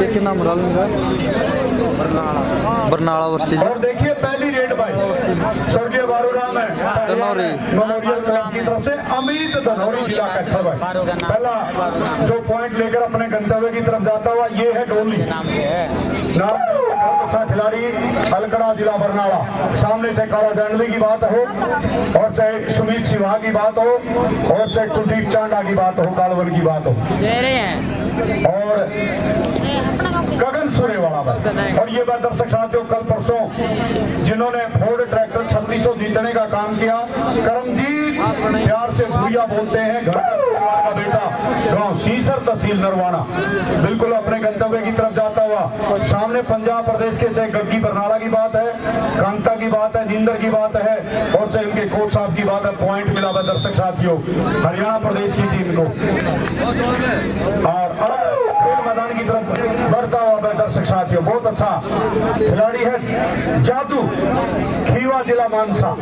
क्या नाम रहा उनका? बरनाला वर्सेस। और देखिए पहली रेड बाई स्वर्गीय बारूराम है धनौरी मेमोरियल क्लब की तरफ से अमित धनौरी जिला कैथल भाई। पहला जो पॉइंट लेकर अपने गंतव्य की तरफ जाता हुआ ये है डोली नाम बहुत अच्छा खिलाड़ी अलकड़ा जिला बरनाला। सामने चाहे काला जांडवी की बात हो और चाहे सुमित सिन्हा की बात हो और चाहे कुलदीप चांडा की बात हो, कालवन की बात हो और गगन सूर्यवाला भाई। और ये बात दर्शक साथियों कल परसों जिन्होंने फोर्ड ट्रैक्टर 3600 जीतने का काम किया, करमजीत प्यार से भूरिया बोलते हैं, घर का बेटा, गांव सीसर तहसील नरवाना, बिल्कुल अपने गंतव्य की तरफ जाता हुआ। सामने पंजाब प्रदेश के चाहे गग्गी बरनाला की बात है, कांता की बात है, निंदर की बात है और चाहे उनके कोच साहब की बात है। पॉइंट मिला हुआ दर्शक साथियों हरियाणा प्रदेश की टीम को। और मैदान की तरफ बढ़ता हुआ दर्शक साथियों बहुत अच्छा खिलाड़ी है जादू, खीवा जिला मानसा।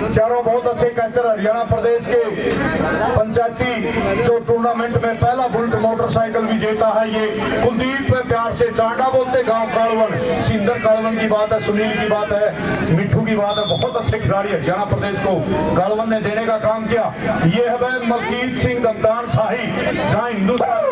चारों बहुत अच्छे कैचर। हरियाणा प्रदेश के पंचायती जो टूर्नामेंट में पहला बुलेट मोटरसाइकिल विजेता है ये कुलदीप प्यार से चांडा बोलते, गांव कालवन, सिंदर कालवन की बात है, सुनील की बात है, मिठू की बात है। बहुत अच्छे खिलाड़ी हरियाणा प्रदेश को कालवन ने देने का काम किया। ये है भाई मलकीत सिंह दमदान शाही, जहाँ हिंदुस्तान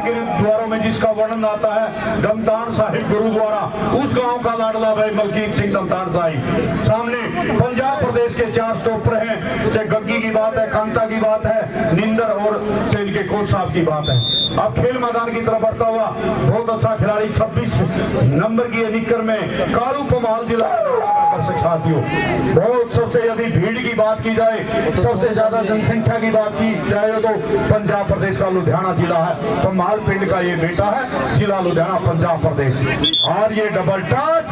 गुरुद्वारों में जिसका वर्णन आता है दमदान साहिब गुरुद्वारा, उस गांव का लाडला भाई मलकीत सिंह दमदान साहिब। सामने पंजाब प्रदेश के 4 स्टॉपर हैं, चाहे गग्गी की बात है, कांता की बात है, निंदर और चाहे इनके कोच साहब की बात है। अब खेल मैदान की तरफ बढ़ता हुआ बहुत अच्छा खिलाड़ी 26 नंबर की निकर में कालू पमाल जिला दर्शक साथियों बहुत सबसे यदि भीड़ की बात की जाए, सबसे ज्यादा जनसंख्या की बात की जाए तो पंजाब प्रदेश का लुधियाना जिला है। पमाल पिंड का ये बेटा है, जिला लुधियाना पंजाब प्रदेश। और ये डबल टच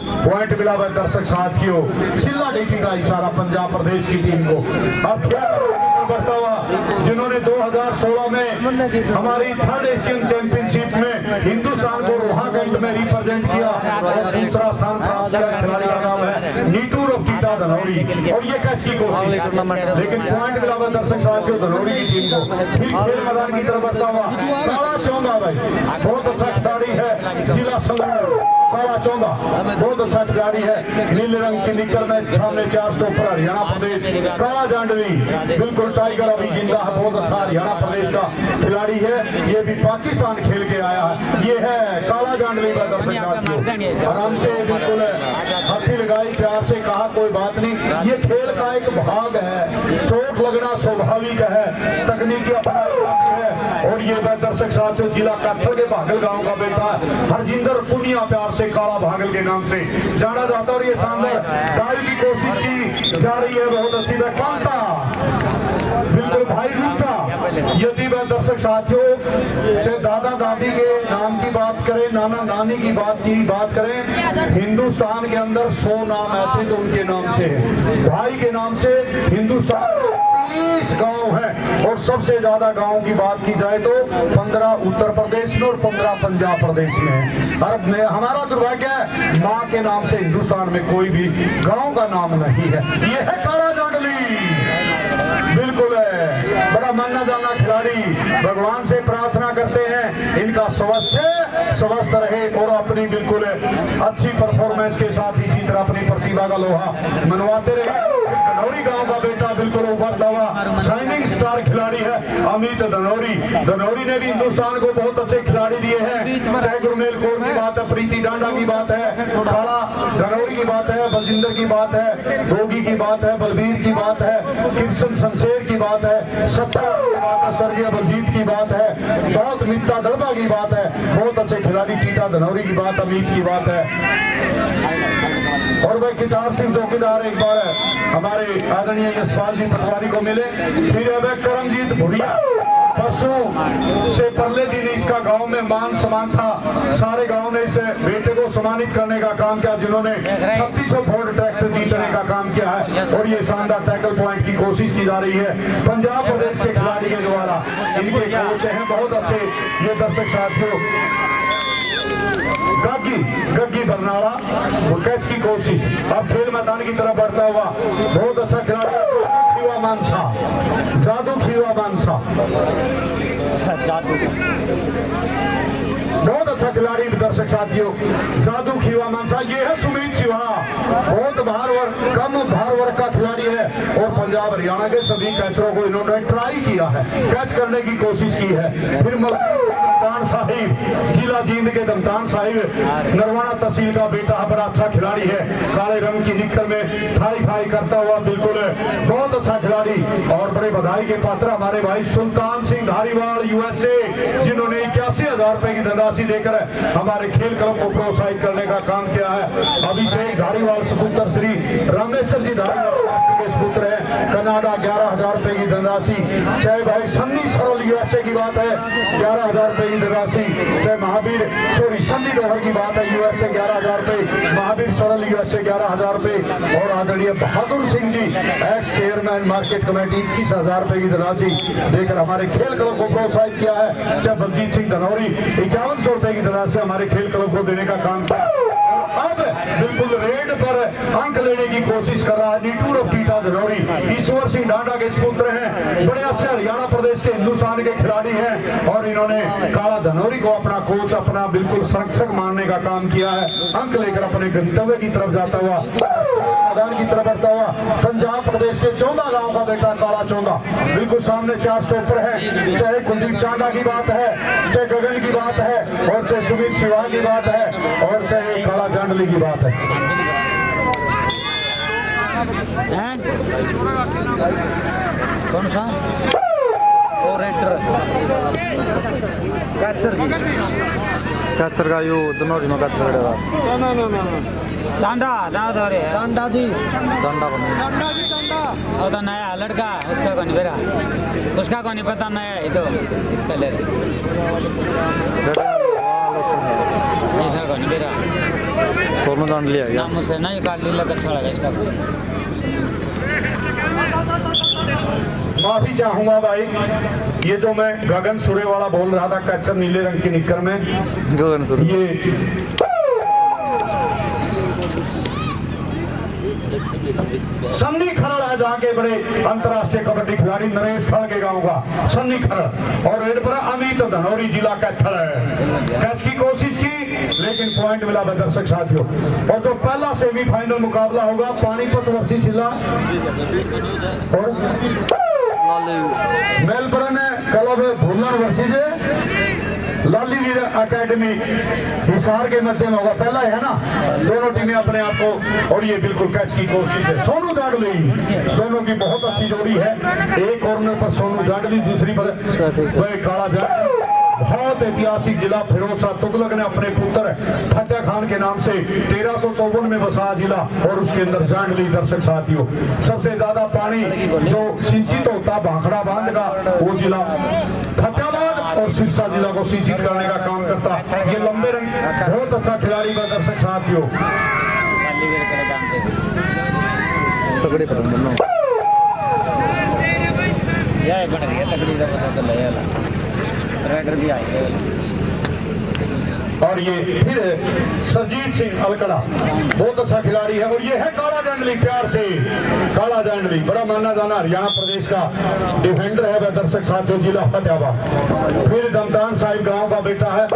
पॉइंट मिला हुआ दर्शक साथियों, सिल्ला डीपी का इशारा पंजाब प्रदेश की टीम को। अब क्या बढ़ता हुआ जिन्होंने 2016 में हमारी 3rd एशियन चैंपियनशिप में हिंदुस्तान को रोहागंज में रिप्रेजेंट किया और दूसरा स्थान प्राप्त किया, खिलाड़ी का नाम है नीटू रफीटा धनौरी। और ये कैच की कोशिश लेकिन पॉइंट मिला हुआ दर्शक साथियों धनौरी की टीम को। फिर खेल मैदान की तरफ बढ़ता हुआ काला चौंदा भाई बहुत अच्छा खिलाड़ी है, जिला संगरूर काला चौंदा बहुत अच्छा खिलाड़ी है, नीले रंग की निकर में सामने 4 स्टॉपर हरियाणा प्रदेश। काला जांडवी बिल्कुल टाइगर अभी जिंदा है, बहुत अच्छा हरियाणा प्रदेश का खिलाड़ी है, ये भी पाकिस्तान खेल के आया है। ये है काला जांडवी का दर्शक साथियों, आराम से बिल्कुल हाथी लगाई, प्यार से कहा कोई बात नहीं, ये खेल का एक भाग है, चोट लगना स्वाभाविक है, तकनीकी अपना है। और ये दर्शक साथियों जिला कैथल के भागल गांव का बेटा हरजिंदर पुनिया प्यार से काला भागल के नाम से जाना जाता। और ये शानदार डाइव की कोशिश की जा रही है, बहुत अच्छी कांता बिल्कुल भाई रूपा। यदि वह दर्शक साथियों चाहे दादा दादी के नाम की बात करें, नाना नानी की बात करें, हिंदुस्तान के अंदर 100 नाम ऐसे जो उनके नाम से है। भाई के नाम से हिंदुस्तान 30 गांव है और सबसे ज्यादा गांव की बात की जाए तो 15 उत्तर प्रदेश में और 15 पंजाब प्रदेश में है। और हमारा दुर्भाग्य है माँ के नाम से हिंदुस्तान में कोई भी गांव का नाम नहीं है। ये है काला जांडवी, बिल्कुल है बड़ा मानना जाना खिलाड़ी। भगवान से प्रार्थना करते हैं इनका स्वस्थ रहे और अपनी बिल्कुल अच्छी परफॉर्मेंस के साथ इसी तरह अपनी प्रतिभा का लोहा मनवाते रहे। धनौरी गांव का बेटा बिल्कुल उभरता हुआ शाइनिंग स्टार खिलाड़ी है अमित धनौरी। धनौरी ने भी हिंदुस्तान को बहुत अच्छे खिलाड़ी दिए हैं, चाहे गुरमेल कौर की बात है, प्रीति डांडा की बात है, काला धनौरी की बात है, बलजिंदर की बात है, जोगी की बात है, बलबीर की बात है, कृष्ण शमशेर की बात है, सत्ता की बात है, स्वर्गीय बलजीत की बात है, बहुत मित्ता दड़बा की बात है, बहुत अच्छे खिलाड़ी टीटा धनौरी की बात, अमित की बात है। और भाई किताब सिंह चौकीदार एक बार हमारे आदरणीय यशपाल जी पटवारी को मिले। फिर है करमजीत भुरिया, परसों से पहले दिन इसका गांव में मान सम्मान था, सारे गांव ने इस बेटे को सम्मानित करने का काम किया जिन्होंने 3600 फोर्ड ट्रैक्टर जीतने का काम किया है। और ये शानदार टैकल पॉइंट की कोशिश की जा रही है पंजाब प्रदेश के खिलाड़ी के द्वारा, इनके कोच हैं बहुत अच्छे ये दर्शक साथियों। गग्गी बरनाला वो कैच की कोशिश। अब खेल मैदान की तरफ बढ़ता हुआ बहुत अच्छा खिलाड़ी मानसा, जादू खीवा मानसा, जादू बहुत अच्छा खिलाड़ी दर्शक साथियों, जादू खीवा मानसा। ये है सुमित शिवा, बहुत कम भार वर्ग का खिलाड़ी है और पंजाब हरियाणा के सभी कैचरों को इन्होंने ट्राई किया है, कैच करने की कोशिश की है। फिर दमतान साहिब, जिला जींद के दमतान साहिब नरवाना तहसील का बेटा, बड़ा अच्छा खिलाड़ी है, काले रंग की निक्कर में थाई फाई करता हुआ, बिल्कुल बहुत अच्छा खिलाड़ी। और बड़े बधाई के पात्र हमारे भाई सुल्तान सिंह धारीवाल यूएसए, जिन्होंने 81,000 रुपए की धनराशि देकर हमारे खेल क्लब को प्रोत्साहित करने का काम किया है। अभिषेक धारीवाल सुपुत्र श्री रामेश्वर जी धारीवाल के सुपुत्र है, कनाडा 11,000 रुपए की धनराशि। चाहे भाई सन्नी सरल यूएसए की बात है 11,000 रुपए की धनराशि, चाहे सन्नी डोहर की बात है यूएसए 11,000 रुपए, महावीर सरल यूएसए 11,000 रुपए और आदरणीय Bahadur Singh ji x chairman market committee 21,000 रुपए की धनराशि देकर हमारे खेल क्लब को प्रोत्साहित किया है। चाहे बलजीत सिंह धनौरी 5100 रुपए की धनराशि हमारे खेल क्लब को देने का काम किया। अब बिल्कुल रेड पर अंक लेने की कोशिश कर रहा है नीटू रफीटा धनौरी, ईश्वर सिंह डांडा के सुपुत्र हैं, बड़े अच्छे हरियाणा प्रदेश के हिंदुस्तान के खिलाड़ी हैं और इन्होंने काला धनौरी को अपना कोच, अपना बिल्कुल संरक्षक मानने का काम किया है। अंक लेकर अपने गंतव्य की तरफ जाता हुआ, मैदान की तरफ बढ़ता हुआ पंजाब प्रदेश के चौंदा गांव का बेटा काला चौंदा, बिल्कुल सामने 4 स्टॉपर है। चाहे कुलदीप चांडा की बात है, चाहे गगन की बात है और चाहे सुमित शिवा की बात है और चाहे काला जांडली की बात है। कौन सा ओरेटर कैचर का यू दोनों में कैचर डांडा डांडा जी डांडा और तो नया लड़का उसका कौन बेरा उसका कौन पता नया है तो इसका ले जैसा कौन बेरा सोनू डांड लिया गया मुझसे नहीं काट लिया अच्छा लगा इसका। माफी चाहूंगा भाई, ये जो मैं गगन सुरे वाला बोल रहा था कैचर नीले रंग की निक्कर में, गगन सुरे ये सन्नी खरड़ है, जहाँ के बड़े अंतर्राष्ट्रीय कबड्डी खिलाड़ी नरेश खड़ के गांव का सन्नी खरड़ और रेड पर अमित धनौरी जिला कैथल है। कैच की कोशिश की लेकिन पॉइंट मिला दर्शक साथियों। और जो पहला सेमीफाइनल मुकाबला होगा पानीपत वर्सेस शिला और मेलबर्न क्लब भूलन वर्सेस लाली वीर अकेडमी हिसार के मध्य में होगा, पहला है ना। दोनों टीमें अपने आप को, और ये बिल्कुल कैच की कोशिश है सोनू जाडली, दोनों की बहुत अच्छी जोड़ी है। एक कॉर्नर पर सोनू जाडली, दूसरी पर वह काला जाडली। बहुत ऐतिहासिक जिला फिरोज शाह तुगलक ने अपने पुत्र फतेह खान के नाम से 1354 में बसाया जिला और उसके अंदर जांडली। दर्शक साथियों, सबसे ज्यादा पानी जो सिंचित होता भाखड़ा बांध का वो जिला फतेहाबाद और सिरसा जिला को सिंचित करने का काम करता। ये लंबे रंग बहुत अच्छा खिलाड़ी का दर्शक साथियों। और ये फिर सरजीत सिंह अलकड़ा बहुत अच्छा खिलाड़ी है। और ये है काला जांडली, प्यार से काला जांडली, बड़ा माना जाना हरियाणा प्रदेश का डिफेंडर है वह दर्शक साथियों, जिला फतेहाबाद। फिर दमतान साहिब गांव का बेटा है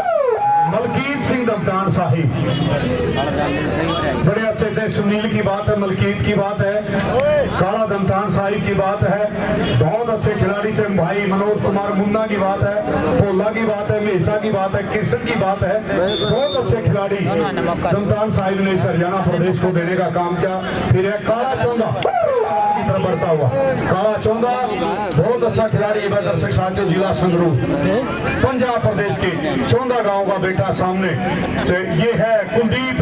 मलकीत सिंह दमतान साहिब, बड़े अच्छे अच्छे सुनील की बात है, मलकीत की बात है, काला दमतान साहिब की बात है, बहुत अच्छे खिलाड़ी से भाई मनोज कुमार मुन्ना की बात है, पोला की बात है, मेहसा की बात है, कृष्ण की बात है, बहुत अच्छे खिलाड़ी दमतान साहिब ने इस हरियाणा प्रदेश को देने का काम किया। फिर है काला चौंदा की तरफ बढ़ता हुआ, काला चौंदा बहुत अच्छा खिलाड़ी है दर्शक साथियों, जिला संगरूर पंजाब प्रदेश के चौंदा गांव का बेटा सामने से। ये है कुलदीप,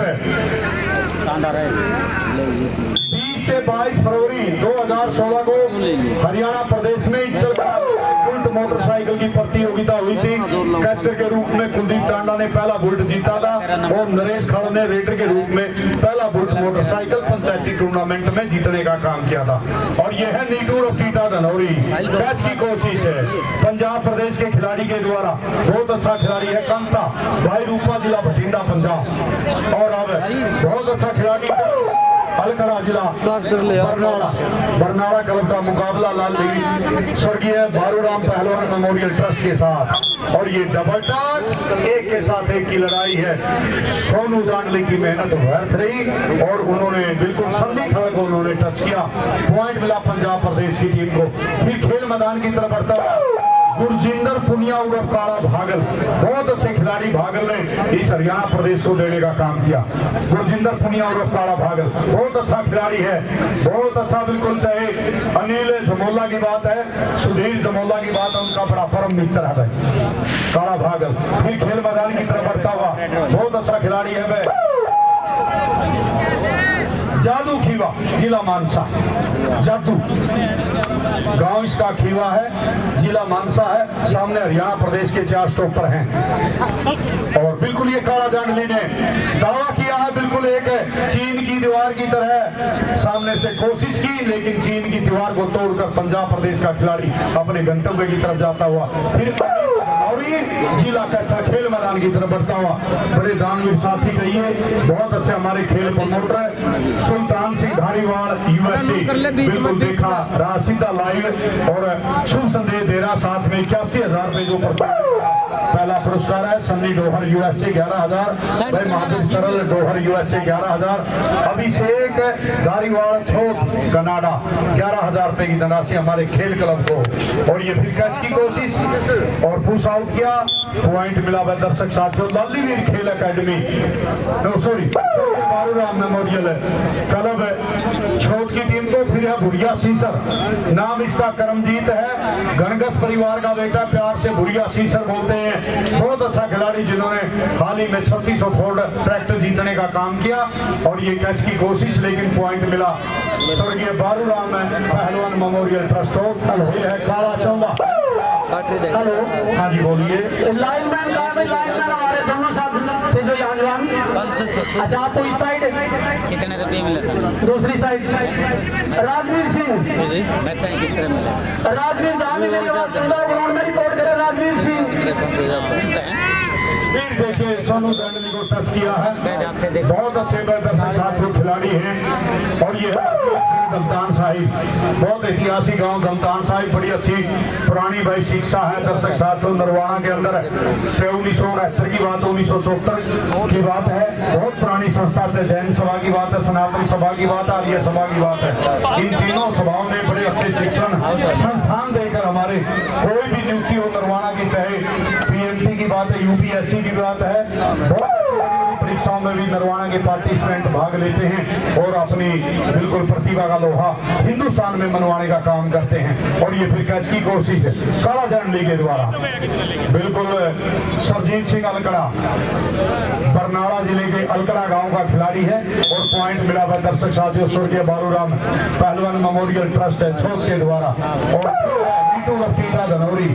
20 से 22 फरवरी 2016 को हरियाणा प्रदेश में बुलेट मोटरसाइकिल की प्रतियोगिता हुई थी। कैचर के रूप में कुलदीप चांडा ने पहला बुलेट जीता था और नरेश खड़ ने रेडर के रूप में पहला बुलेट मोटरसाइकिल पंचायती टूर्नामेंट में जीतने का काम किया था। और यह है नीटू रफीटा धनौरी, कैच की कोशिश है पंजाब प्रदेश के खिलाड़ी के द्वारा, बहुत अच्छा खिलाड़ी है कंता भाई रूपा, जिला बठिंडा पंजाब। और अब बहुत अच्छा खिलाड़ी अलकड़ा जिला बरनाला क्लब का मुकाबला लाल देवी स्वर्गीय बारूराम पहलवान मेमोरियल ट्रस्ट के साथ। और ये डबल टच एक के साथ एक की लड़ाई है। सोनू जांगली की मेहनत व्यर्थ रही और उन्होंने बिल्कुल संधि खड़े को उन्होंने टच किया। पॉइंट मिला पंजाब प्रदेश की टीम को। फिर खेल मैदान की तरफ बढ़ता है गुरजिंदर पुनिया उर्फ काला भागल, बहुत अच्छे खिलाड़ी भागल ने इस हरियाणा प्रदेश को देने का काम किया। गुरजिंदर पुनिया उर्फ काला भागल बहुत अच्छा खिलाड़ी है, बहुत अच्छा बिल्कुल। चाहे अनिल जमोला की बात है, सुधीर जमोला की बात है, उनका बड़ा परम मित्र है भाई काला भागल। फिर खेल मैदान की तरफ बढ़ता हुआ बहुत अच्छा खिलाड़ी है भाई जादू खीवा, जिला मानसा। जादू गांव इसका खीवा है, जिला मानसा है, सामने हरियाणा प्रदेश के 4 स्टॉपर हैं। और बिल्कुल ये काला जांगली ने दावा किया है बिल्कुल एक चीन की दीवार की तरह सामने से कोशिश की, लेकिन चीन की दीवार को तोड़कर पंजाब प्रदेश का खिलाड़ी अपने गंतव्य की तरफ जाता हुआ फिर जिला का खेल मैदान की तरफ बढ़ता हुआ बड़े दानवीर साथी कहिए, बहुत अच्छे हमारे खेल प्रमोटर है सुल्तान सिंह धारीवाल यूएसए। बिल्कुल देखा रहा सीधा लाइव और शुभ संदेश दे रहा। साथ में 81,000 जो पहला पुरस्कार है। सन्नी डोहर यूएसए 11,000, भाई महावीर सरल डोहर यूएसए 11,000, अभिषेक धारीवाल छोट कनाडा 11,000 रुपए की धनराशि हमारे खेल क्लब को। और ये फिर कैच की कोशिश और पुश आउट किया, पॉइंट मिला वह दर्शक साथियों लालीवीर खेल अकेडमी बारूराम मेमोरियल क्लब छोट की टीम को। फिर है भुरिया सीसर, नाम इसका करमजीत है, गणगस परिवार का बेटा, प्यार से भुरिया सीसर बोलते हैं। बहुत अच्छा खिलाड़ी जिन्होंने हाल ही में 3600 फोर्ड ट्रैक्टर जीतने का काम किया। और ये कैच की कोशिश लेकिन पॉइंट मिला स्वर्गीय बारूराम पहलवान मेमोरियल ट्रस्ट को। ये है काला चौवा। हेलो, हाँ जी बोलिए। लाइनमैन कहाँ है? लाइनमैन हमारे दोनों साथ थे जो यहाँ जवान 500-600। अच्छा आपको इस साइड कितने रुपये मिला था? दूसरी साइड राजवीर सिंह किस तरह मिला? राजवीर जहाँ भी मेरी आवाज सुन रहा है ग्राउंड में रिपोर्ट करे राजवीर सिंह। फिर देखिए सोनू जांगली को टच किया है, बहुत अच्छे दर्शक साथियों खिलाड़ी हैं। और ये गमतान साहिब, बहुत ऐतिहासिक गांव गमतान साहिब, बड़ी अच्छी पुरानी भाई शिक्षा है दर्शक साथियों। नरवाना के अंदर 1969 की बात, 1974 की बात है। बहुत पुरानी संस्था से जैन सभा की बात है, सनातन सभा की बात है, आर्य सभा की बात है। इन तीनों सभाओं ने बड़े अच्छे शिक्षण संस्थान देकर हमारे कोई भी नियुक्ति हो नरवाना की, चाहे पीएमटी की बात है, यूपीएससी की बात है, बहुत परीक्षाओं में भी नरवाना के पार्टिसिपेंट भाग लेते हैं और अपनी बिल्कुल प्रतिभा का लोहा हिंदुस्तान में मनवाने का काम करते हैं। और ये फिर कैच की कोशिश है काला जांगली के द्वारा, बिल्कुल सरजीत सिंह अलकड़ा बरनाला जिले के अलकड़ा गांव का खिलाड़ी है। और पॉइंट मिला हुआ दर्शक साथियों स्वर्गीय बारूराम पहलवान मेमोरियल ट्रस्ट है छोट के द्वारा। और पीटा धनौरी,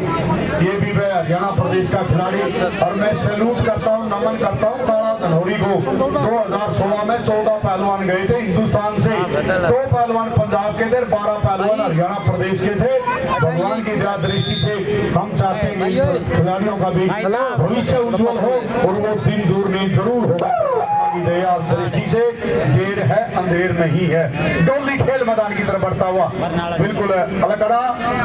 ये भी हरियाणा प्रदेश का खिलाड़ी। और मैं सैल्यूट करता हूँ, नमन करता हूँ काला धनौरी को। 2016 में 14 पहलवान गए थे हिंदुस्तान से, 2 पहलवान पंजाब के थे, 12 पहलवान हरियाणा प्रदेश के थे। भगवान की दया दृष्टि से हम चाहते हैं कि खिलाड़ियों का भी भविष्य उज्जवल हो और वो दिन दूर नहीं जरूर होगा। दया दृष्टि से देर है अंधेर नहीं है। डोली खेल मैदान की तरफ बढ़ता हुआ बिल्कुल अलकड़ा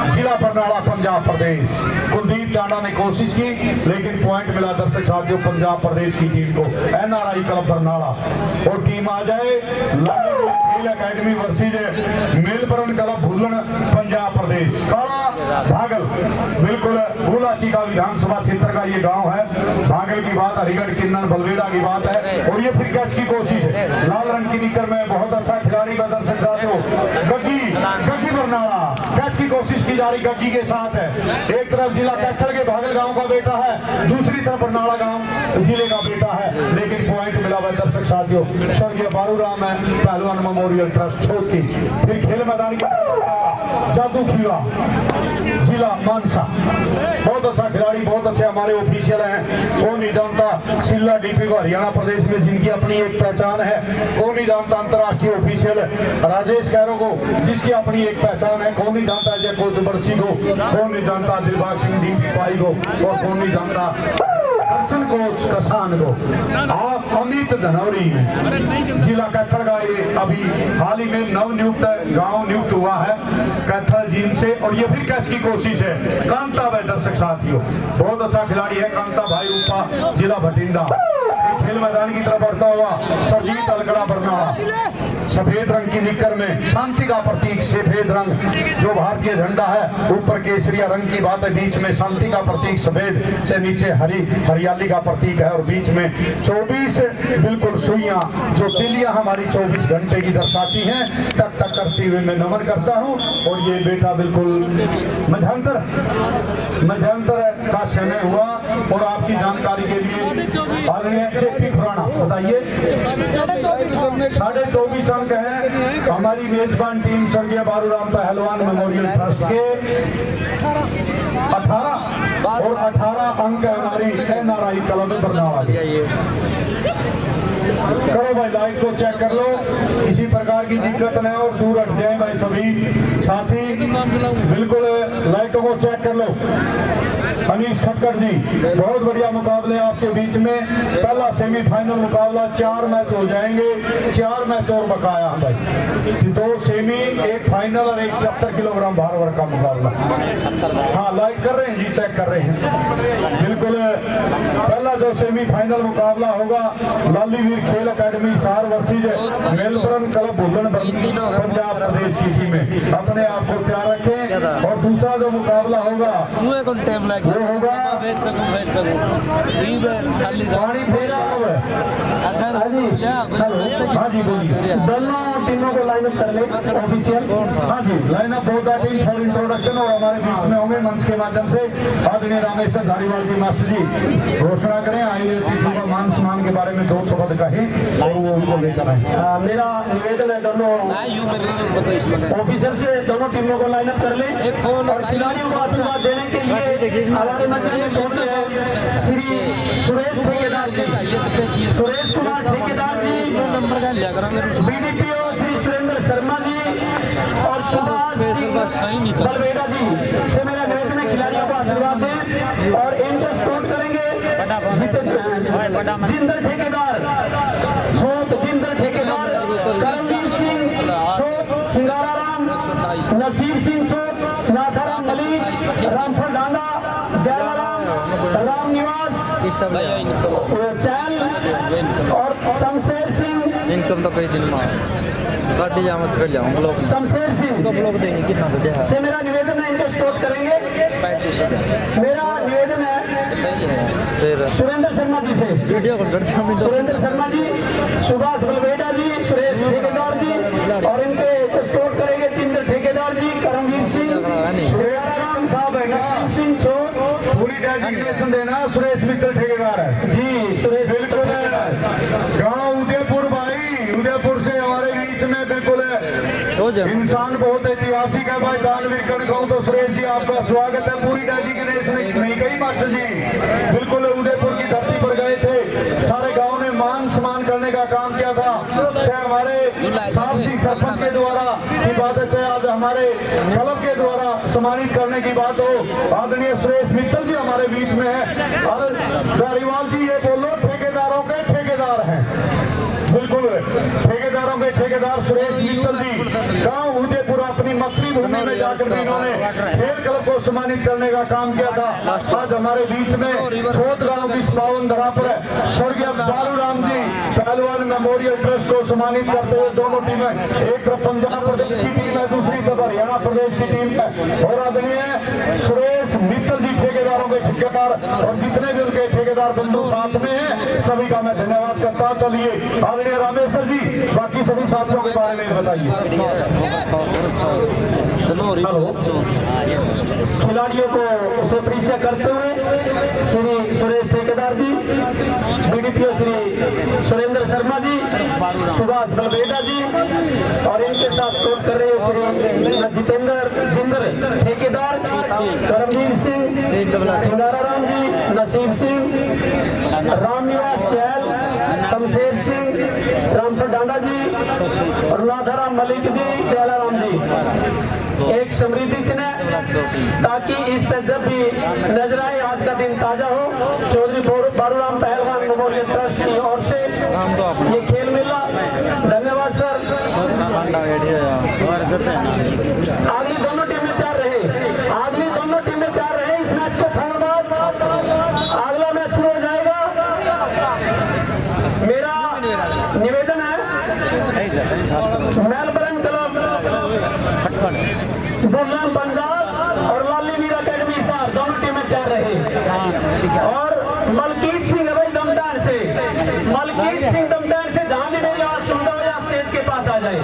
जिला बरनाला पंजाब प्रदेश। कुलदीप चांडा ने कोशिश की लेकिन पॉइंट मिला दर्शक साथियों पंजाब प्रदेश की टीम को। एनआरआई क्लब बरनाला और टीम आ जाए खेल अकेडमी वर्सेज मेलबर्न क्लब भूलन पंजाब प्रदेश। काला भागल बिल्कुल भूलाची का विधानसभा क्षेत्र का ये गांव है। भागल की बात हरिगढ़ किन्नर बलवेड़ा की बात है। और ये फिर कैच की कोशिश है, लाल रंग की निकर में बहुत अच्छा खिलाड़ी का दर्शक साथियों गग्गी बरनाला। कैच की कोशिश की जा रही गग्गी के साथ है। एक तरफ जिला कैथल के भागल गांव का बेटा है, दूसरी तरफ बरनाला गांव जिले का बेटा है। लेकिन पॉइंट मिला हुआ दर्शक साथियों स्वर्गीय बारूराम है पहलवान मेमोरियल ट्रस्ट छोट की। फिर खेल मैदान की जादू खीवा जिला मानसा, बहुत अच्छा खिलाड़ी, बहुत अच्छे हमारे ऑफिशियल हैं। कौन नहीं जानता सिल्ला डीपी को हरियाणा प्रदेश में जिनकी अपनी एक पहचान है। कौन नहीं जानता अंतर्राष्ट्रीय ऑफिशियल राजेश कैरो को जिसकी अपनी एक पहचान है। कौन नहीं जानता जय कोच बरसी को। कौन नहीं जानता दिलबाग सिंह डीपी पाई को। और कौन नहीं जानता हसन कोच कसान को आप अमित धनौरी जिला कैथल का ये अभी हाल ही में नव नियुक्त गांव नियुक्त हुआ है कैथल जीन से, और ये भी कैच की कोशिश है। कांता भाई दर्शक साथियों बहुत अच्छा खिलाड़ी है कांता भाई रूपा जिला भटिंडा। खेल मैदान की तरफ बढ़ता हुआ सरजीत अलगड़ा बरनाला सफेद रंग की निक्कर में शांति का प्रतीक सफेद रंग जो भारतीय झंडा है, ऊपर केसरिया रंग की बात है, बीच में शांति का प्रतीक सफेद से नीचे हरियाली का प्रतीक है, और बीच में 24 बिल्कुल सुइयां जो तिलियां हमारी 24 घंटे की दर्शाती हैं, टक टक करती हुए मैं नमन करता हूं। और ये बेटा बिल्कुल मध्यांतर का समय हुआ। और आपकी जानकारी के लिए आदरणीय जेपी खुराना बताइए 24.5 अंक है हमारी मेजबान टीम स्वर्गीय बारूराम पहलवान मेमोरियल ट्रस्ट के 18 अंक है हमारी एनआरआई क्लब बरनाला की। करो भाई लाइट को चेक कर लो, किसी प्रकार की दिक्कत नहीं और दूर हट जाए भाई सभी साथी, बिल्कुल लाइटों को चेक कर लो। अनीश खटकर जी बहुत बढ़िया मुकाबले आपके बीच में, पहला सेमीफाइनल मुकाबला 4 मैच हो जाएंगे, 4 मैच और बकाया भाई, 2 सेमी 1 फाइनल और 170 किलोग्राम भार वर्ग का मुकाबला। हाँ लाइक कर रहे हैं जी, चेक कर रहे हैं बिल्कुल। पहला जो सेमीफाइनल मुकाबला होगा लाली वीर खेल अकेडमी सार वर्सेज मेलबर्न क्लब भूलन पंजाब प्रदेश की टीमें, अपने आप को तैयार रखें। और दूसरा जो मुकाबला होगा वो होगा पानी फेरा। हाँ जी बोलिए, दोनों टीमों को लाइनअप कर ले ऑफिशियल। हाँ जी लाइनअप बहुत टीम फॉर इंट्रोडक्शन, और हमारे बीच में होंगे मंच के माध्यम से आदरणीय रामेश्वर धारीवाल जी मास्टर जी घोषणा करें आए अतिथियों का मान सम्मान के बारे में 2 शब्द कहें और वो उनको लेकर आए। मेरा निवेदन है दोनों ऑफिसर से दोनों टीमों को लाइनअप कर ले और खिलाड़ियों को आशीर्वाद देने के लिए हमारे मध्य में पहुंचे हैं श्री सुरेश ठेकेदार जी, सुरेश कुमार ठेकेदार जी, बीडीपीओ श्री सुरेंद्र शर्मा जी और सुभाष बलवेड़ा जी से मेरा निवेदन है खिलाड़ियों को आशीर्वाद दें और इनको सपोर्ट करेंगे। जिंदर ठेकेदार छोट, जिंदर ठेकेदार करमवीर सिंह छोट, सिंगाराराम, नसीब सिंह छोट, नाथाराम मलिक, रामफल डांगा, जयराम, राम निवास चैल और शमशेर सिंह। इनकम तो कई दिन में गाड़ी जामत कर जाऊंगा लोग, शमशेर सिंह कब लोग देंगे कितना तो से मेरा निवेदन है इनको सपोर्ट करेंगे। 35,000 मेरा निवेदन है सही है। फिर सुरेंद्र शर्मा जी से वीडियो कॉल करते हैं सुरेंद्र शर्मा जी, सुभाष बलवेड़ा जी, सुरेश ठेकेदार जी और इनके सपोर्ट करेंगे जिंदर ठेकेदार जी, करमवीर सिंह, श्रेयाराम साहब है, नसीब सिंह छोट, पूरी डेजिग्नेशन देना सुरेश मित्तल ठेकेदार है जी। सुरेश बिल्कुल गाँव उदयपुर भाई, उदयपुर से हमारे बीच में बिल्कुल इंसान बहुत ऐतिहासिक है भाई, दानवीर कहूँ तो सुरेश जी आपका स्वागत है। पूरी डेजिग्नेशन नहीं कही मास्टर जी, बिल्कुल उदयपुर की धरती पर गए थे, सारे गांव ने मान सम्मान करने का काम किया था, चाहे हमारे साहब सिंह सरपंच के द्वारा की बात है, चाहे आज हमारे क्लब के द्वारा सम्मानित करने की बात हो। आदरणीय सुरेश मित्तल जी हमारे बीच में है और धारीवाल जी ये बोलो ठेकेदारों के ठेकेदार हैं, बिल्कुल ठेकेदारों के ठेकेदार सुरेश मित्तल जी। गांव उदयपुर अपनी मातृभूमि में जाकर भी इन्होंने खेल क्लब को सम्मानित करने का काम किया था। आज हमारे बीच में छोट गांव की पावन धरा पर स्वर्गीय बारूराम जी पहलवान मेमोरियल ट्रस्ट को सम्मानित करते हुए दोनों टीमें, एक तरफ पंजाब प्रदेश की टीम है, दूसरी तरफ हरियाणा प्रदेश की टीम है। और आदरणीय सुरेश मित्तल जी ठेकेदारों के ठेकेदार और जितने भी उनके ठेकेदार बंधु साथ में हैं सभी का मैं धन्यवाद करता। चलिए आदरणीय रामेश्वर जी बाकी सभी साथियों के बारे में बताइए। खिलाड़ियों को से परिचय करते हुए श्री सुरेश ठेकेदार जी, बीडीपीओ श्री सुरेंद्र शर्मा जी, सुभाष बलवेड़ा जी और इनके साथ सपोर्ट कर रहे श्री जितेंद्र जिंदर ठेकेदार, करमवीर सिंह, सिंगाराराम जी, नसीब सिंह, राम निवास चैल, शमशेर सिंह, रामफल डांडा जी और नाथाराम मलिक जी, जयराम जी। एक समृद्धि चिन्ह ताकि इस पे जब भी नजर आए आज का दिन ताजा हो। चौधरी रेडी हो जाओ और इधर से अगली दोनों टीमें तैयार रहे, अगली दोनों टीमें तैयार रहे। इस मैच के फल बाद अगला मैच शुरू हो जाएगा। मेरा निवेदन है मेलबर्न क्लब बुल्लन पंजाब और लाली वीर अकेडमी हिसार दोनों टीमें तैयार रहे। और मलकीत सिंह भाई दमदार से, मलकीत सिंह दमदार से जहां भी मेरी आवाज सुनता हो या स्टेज के पास आ जाए।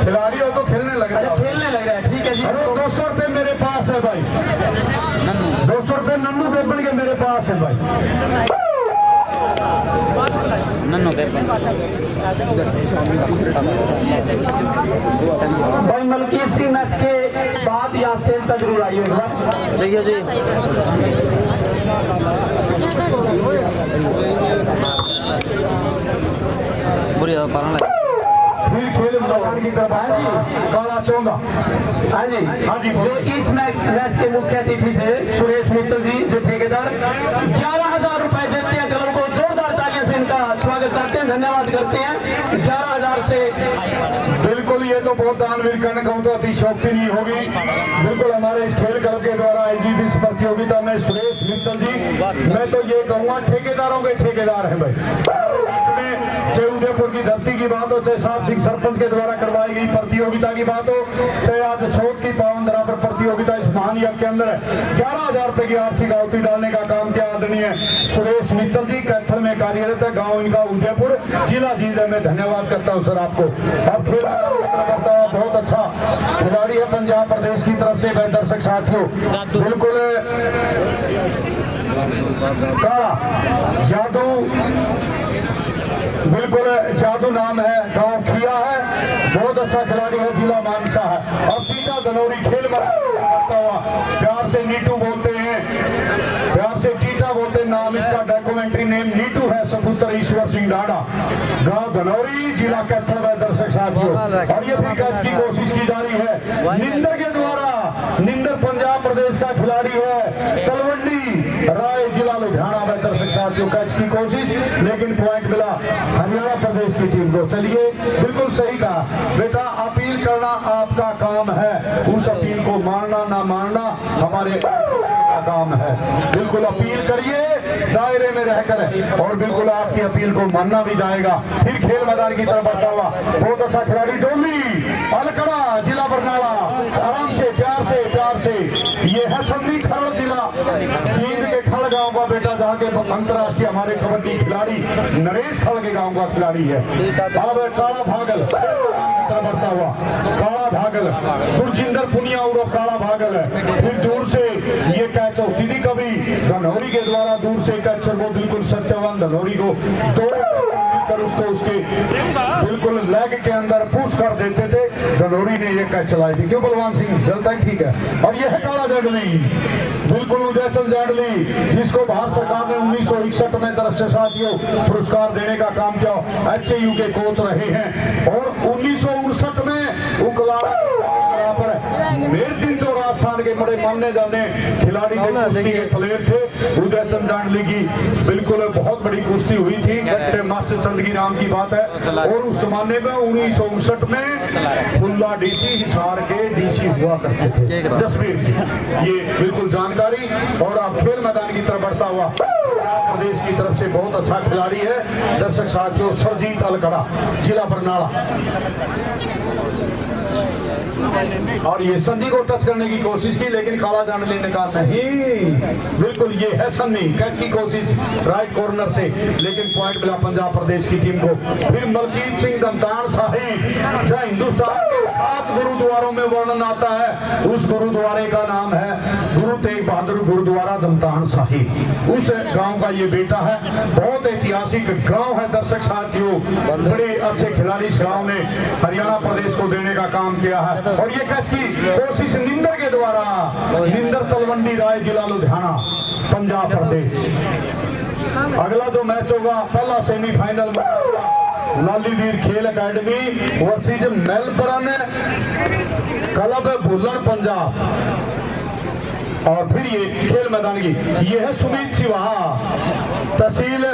खिलाड़ियों को खेलने लग रहा है। खेलने लग रहा है, ठीक है जी। अरे 200 रुपए मेरे पास है भाई, 200 रुपए नन्नू बेबन के मेरे पास है भाई। नन्नो के भाई मलकीत सिंह मैच के बाद यहाँ स्टेज पर जरूर आइए एक बार। देखिए जी बुरी पालन लगे फिर खेल मैदान की तरफ आए जी काला चौंगा। हाँ जी, हाँ जी, जो इस मैच के मुख्य अतिथि थे सुरेश मित्तल जी, जो ठेकेदार 11,000 रुपए देते हैं क्लब को। जोरदार तालियों से इनका स्वागत करते हैं, धन्यवाद करते हैं। 11,000 से बिल्कुल ये तो बहुत दानवीर करने का तो अतिशयोक्ति नहीं होगी। बिल्कुल हमारे इस खेल क्लब के द्वारा आयोजित इस प्रतियोगिता में सुरेश मित्तल जी, मैं तो ये कहूँगा ठेकेदारों के ठेकेदार हैं भाई। चाहे उदयपुर की धरती की बात हो, चाहे साहब सिंह सरपंच के द्वारा करवाई गई प्रतियोगिता की बात हो, चाहे आज छोट की पावन धरा पर प्रतियोगिता इस महान यज्ञ के अंदर 11,000 रुपए की आर्थिक आहुति डालने का काम किया आदरणीय सुरेश मित्तल जी। कैथल में कार्यरत है, गांव इनका उदयपुर, जिला जींद। मैं धन्यवाद करता हूं सर आपको। अब खेल करता है, बहुत अच्छा खिलाड़ी है पंजाब प्रदेश की तरफ से। दर्शक साथियों बिल्कुल काला जादू, बिल्कुल जादू नाम है, गांव खिया है, बहुत अच्छा खिलाड़ी है, जिला मानसा है। और टीटा धनौरी खेल करता हुआ, प्यार से नीटू बोलते हैं, प्यार से टीटा बोलते हैं। नाम इसका डॉक्यूमेंट्री नेम नीटू है, सपुत्र ईश्वर सिंह डाडा, गांव धनौरी, जिला कैथल है। दर्शक साथियों और ये फिर कैच की कोशिश की जा रही है निंदर के द्वारा। निंदर पंजाब प्रदेश का खिलाड़ी है, तलवंडी राय, जिला लुधियाना में। दर्शक साथियों कैच की कोशिश, लेकिन पॉइंट मिला हरियाणा प्रदेश की टीम को। चलिए बिल्कुल सही कहा बेटा, अपील करना आपका काम है, उस अपील को मानना ना मानना हमारे का काम है। बिल्कुल अपील करिए दायरे में रहकर, और बिल्कुल आपकी अपील को मानना भी जाएगा। फिर खेल मैदान की तरफ बढ़ता हुआ बहुत अच्छा खिलाड़ी डोली अलकड़ा, जिला बरनाला। आराम से प्यार से प्यार से, ये है संधि खरड़ जिला जींद के खड़ गांव का बेटा, जहाँ के अंतर्राष्ट्रीय हमारे कबड्डी खिलाड़ी नरेश खड़ के गांव का खिलाड़ी है। अब काला भागल बढ़ता हुआ, काला भागल गुरजिंदर पुनिया उर्फ काला भागल है। फिर दूर से ये कैच होती थी कभी धनौरी के द्वारा, दूर से कैच वो बिल्कुल सत्यवान धनौरी को दो कर उसको उसके बिल्कुल लेग के अंदर पुश कर देते थे। धनौरी ने ये कैच चलाई थी, क्यों बलवान सिंह चलता है, ठीक है। और ये है काला जाडली, बिल्कुल उदयचंद जाडली, जिसको भारत सरकार ने 1961 में दर्शक साथियों पुरस्कार देने का काम किया। HAU के कोच रहे हैं और 1959 में उकलाड़ा पर मेरे दिन तो राजस्थान के बड़े मानने जाने खिलाड़ी कुश्ती के प्लेयर थे। उदयचंद जाडली की बिल्कुल बहुत बड़ी कुश्ती हुई थी, बच्चे मास्टर चंद की नाम की बात है। और उस जमाने में 1959 में फुल्ला DC हिसार के DC हुआ करते थे जसवीर जी, ये बिल्कुल जानकारी। और अब खेल मैदान की तरफ बढ़ता हुआ प्रदेश की तरफ से बहुत अच्छा खिलाड़ी है। दर्शक साथियों सरजीत अलकड़ा, जिला बरनाला। और ये सन्नी को टच करने की कोशिश की, लेकिन काला जाडली ने कहा नहीं। बिल्कुल ये है सन्नी, कैच की कोशिश राइट कॉर्नर से, लेकिन पॉइंट मिला पंजाब प्रदेश की टीम को। फिर मलकीत सिंह दमदार साहिब, जहाँ हिंदुस्तान के 7 गुरुद्वारों में वर्णन आता है, उस गुरुद्वारे का नाम है गुरु तेग बहादुर गुरुद्वारा दमदार साहिब। उस गांव का ये बेटा है, बहुत ऐतिहासिक गांव है। दर्शक साथियों बड़े अच्छे खिलाड़ी इस गांव ने हरियाणा प्रदेश को देने का काम किया है। और ये कैच की कोशिश निंदर के द्वारा, निंदर तलवंडी राय, जिला लुधियाना, पंजाब प्रदेश। अगला जो मैच होगा पहला semifinal Lali Veer Khel academy versus Melbourne club Bullan Punjab. और फिर ये खेल मैदान की ये है सुमित सिवाहा, तहसील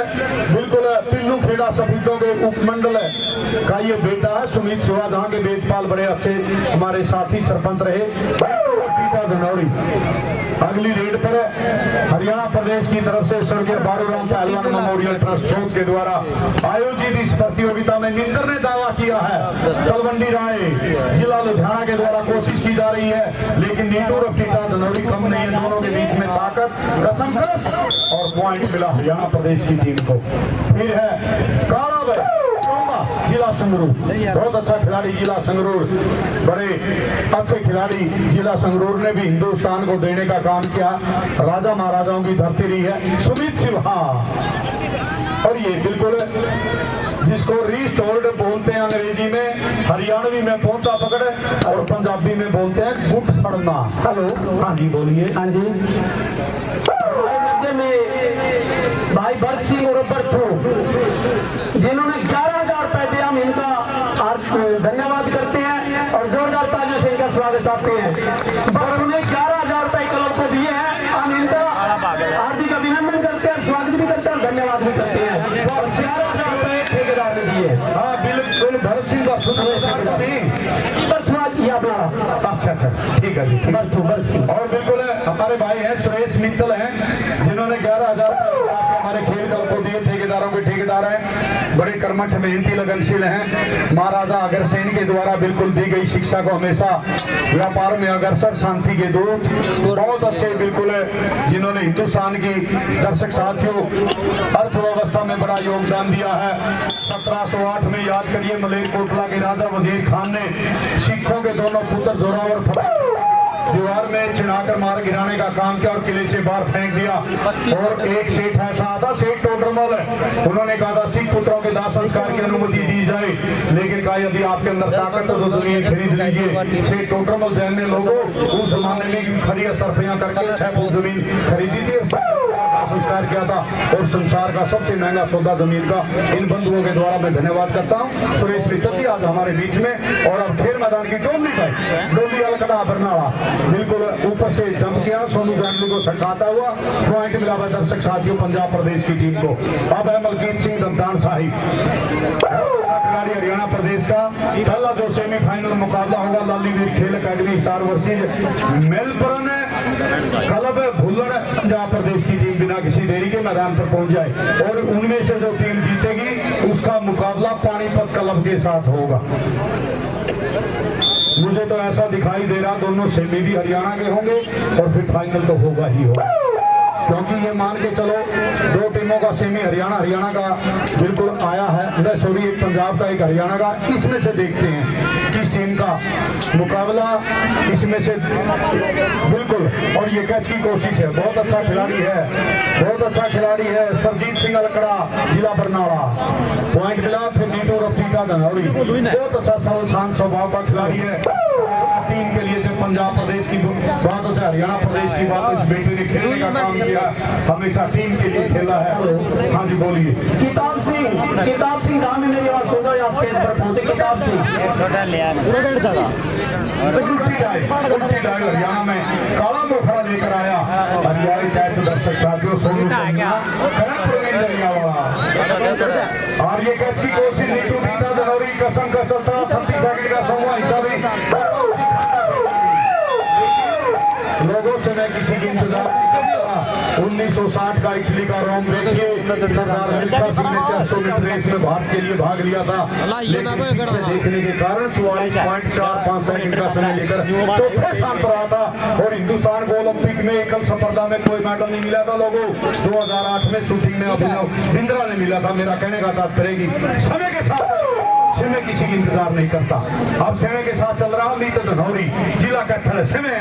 बिल्कुल पिल्लू खेड़ा सफीदों के उपमंडल का ये बेटा है सुमित सिवाहा, जहाँ के वेदपाल बड़े अच्छे हमारे साथी सरपंच रहे धनौरी। अगली रेड पर हरियाणा प्रदेश की तरफ से स्वर्गीय बारूराम पहलवान मेमोरियल ट्रस्ट चौथ के द्वारा आयोजित इस प्रतियोगिता में निंदर ने दावा किया है तलवंडी राय जिला लुधियाना के द्वारा कोशिश की जा रही है, लेकिन नीटू और टीटा धनौरी कम नहीं है, दोनों के बीच में ताकत कसमकस और पॉइंट मिला हरियाणा प्रदेश की टीम को। फिर है काला जिला संगरूर, बहुत अच्छा खिलाड़ी जिला संगरूर, बड़े अच्छे खिलाड़ी जिला संगरूर ने भी हिंदुस्तान को देने का काम किया, राजा महाराजाओं की धरती रही है सुमित सिवाहा। और ये बिल्कुल जिसको रिस्टोर्ड बोलते हैं अंग्रेजी में, हरियाणवी में पहुंचा पकड़ और पंजाबी में बोलते हैं गुट फड़ना। हेलो, हाँ जी बोलिए। हाँ जी, में भाई भरत सिंह और बर्थू जिन्होंने 11,000 रुपए दिया, हम इनका धन्यवाद करते हैं और जोरदार तालियों से इनका स्वागत चाहते हैं। उन्होंने 11,000 रुपए क्लब को दिए हैं, हम इनका हार्दिक अभिनंदन करते हैं, स्वागत भी करते हैं, धन्यवाद भी करते हैं। और 11,000 रुपए ठेकेदार ने दिए। हाँ बिल्कुल, भरत सिंह का अच्छा ठीक है जी, भरत सिंह। और बिल्कुल हमारे भाई हैं सुरेश मित्तल हैं, जिन्होंने 11,000 हमारे खेल कल को दिए, ठेकेदारों के ठेकेदार हैं, बड़े कर्मठ मेहनती लगनशील हैं। महाराजा अग्रसेन के द्वारा बिल्कुल दी गई शिक्षा को हमेशा व्यापार में अग्रसर, शांति के दूत, बहुत अच्छे बिल्कुल जिन्होंने हिंदुस्तान की दर्शक साथियों अर्थव्यवस्था में बड़ा योगदान दिया है। 1708 में याद करिए मलेरकोटला के राजा वजीर खान ने सिखों के दोनों पुत्र जोरावर दीवार में चिढ़ाकर मार गिराने का काम किया और किले से बाहर फेंक दिया। और एक सेठ ऐसा आता, सेठ टोडरमल, उन्होंने कहा था सिख पुत्रों के दाह संस्कार की अनुमति दी जाए, लेकिन कहा यदि आपके अंदर ताकत हो तो जमीन खरीद लीजिए। सेठ टोडरमल जैन ने लोगों उस जमाने में खड़ी सरफियां करके 6 फुट जमीन खरीदी थी, संस्कार किया था और संसार का सबसे महंगा सौदा जमीन का। इन बंधुओं के द्वारा मैं धन्यवाद करता हूँ। सुरेश मित्तल जी आज हमारे बीच में। और अब खेल मैदान की डोली भाई, डोली अलकड़ा बरनाला बिल्कुल ऊपर से जंप किया, सोनू जानवी को छटकाता हुआ पॉइंट मिला हुआ दर्शक साथियों पंजाब प्रदेश की टीम को। अब है मलकीत सिंह दमतान साहिब, खिलाड़ी हरियाणा प्रदेश का। पहला जो सेमीफाइनल मुकाबला होगा Laliveer Khel academy Hisar versus Melbourne club Bhullar, Punjab प्रदेश की टीम बिना किसी देरी के मैदान पर पहुंच जाए और उनमें से जो टीम जीतेगी उसका मुकाबला पानीपत क्लब के साथ होगा। मुझे तो ऐसा दिखाई दे रहा दोनों सेमी भी हरियाणा के होंगे और फिर फाइनल तो होगा ही होगा, क्योंकि ये मान के चलो 2 टीमों का सेमी हरियाणा का बिल्कुल आया है, सॉरी एक पंजाब का एक हरियाणा का। इसमें से देखते हैं किस टीम का मुकाबला इसमें से बिल्कुल। और ये कैच की कोशिश है, बहुत अच्छा खिलाड़ी है, बहुत अच्छा खिलाड़ी है सरजीत सिंह अलकड़ा जिला बरनाला, पॉइंट मिला। फिर नीटू और टीटा धनौरी, बहुत अच्छा सरल शांत स्वभाव का खिलाड़ी है। टीम के लिए जब पंजाब प्रदेश की बात हो चाहे हरियाणा प्रदेश की बात, इस बेटे ने खेलने का काम किया, हमेशा टीम के लिए खेला है। हाँ जी बोलिए। किताब सिंह कहाँ में मेरी आवाज सुन रहे स्टेज पर पहुंचे? किताब सिंह हरियाणा में काला मोखरा लेकर आया, हरियाणा कैच दर्शक साथियों सोनू और ये कैच की कोशिश नीटू टीटा धनौरी कसम का चलता 30 सेकंड का समूह हिस्सा भी लोगों से मैं किसी की इंतजार नहीं करता। 1960 का इटली का रोम देखिए, सरदार मिल्खा सिंह ने 400 मीटर रेस में भारत के लिए भाग लिया था, लेकिन पीछे देखने के कारण 44.45 सेकंड का समय लेकर चौथे स्थान पर आया था। और हिंदुस्तान को ओलंपिक में एकल स्पर्धा में कोई मेडल नहीं मिला था लोगों। 2008 में शूटिंग में अभिनव बिंद्रा ने मिला था। मेरा कहने का तात्पर्य कि समय के साथ समय किसी की इंतजार नहीं करता। अब समय के साथ चल रहा नीट धनौरी जिला कैथल समय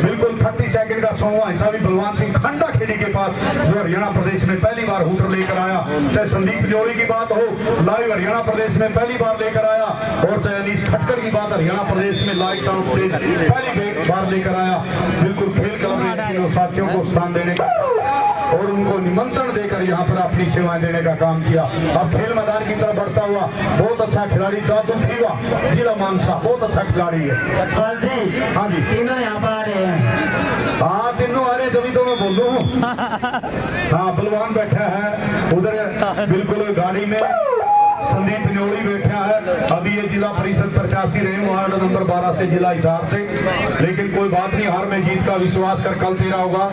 बिल्कुल 30 सेकंड का सोमवा हिस्सा भी बलवान सिंह खंडा खेड़ी के पास, जो हरियाणा प्रदेश में पहली बार हूटर लेकर आया। चाहे संदीप न्योरी की बात हो, लाइव हरियाणा प्रदेश में पहली बार लेकर आया, और चाहे अनीस खटकर की बात हरियाणा प्रदेश में लाइव साउंड स्टेज पहली बार लेकर आया। बिल्कुल खेल क्लब में साथियों को स्थान देने का और उनको निमंत्रण देकर यहाँ पर अपनी सेवाएं देने का काम किया। अब खेल मैदान की तरफ बढ़ता हुआ बहुत अच्छा खिलाड़ी जादू थीवा जिला मानसा, बहुत अच्छा खिलाड़ी है। हाँ जी, तीनों यहाँ पर आ रहे हैं। हाँ तीनों रहे तभी तो मैं बोलूं। हाँ बलवान बैठा है उधर बिल्कुल गाड़ी में, संदीप न्योली बैठा है। अभी ये जिला परिषद प्रत्याशी रहे वार्ड नंबर 12 से जिला हिसार से, लेकिन कोई बात नहीं, हार में जीत का विश्वास कर कल तेरा होगा।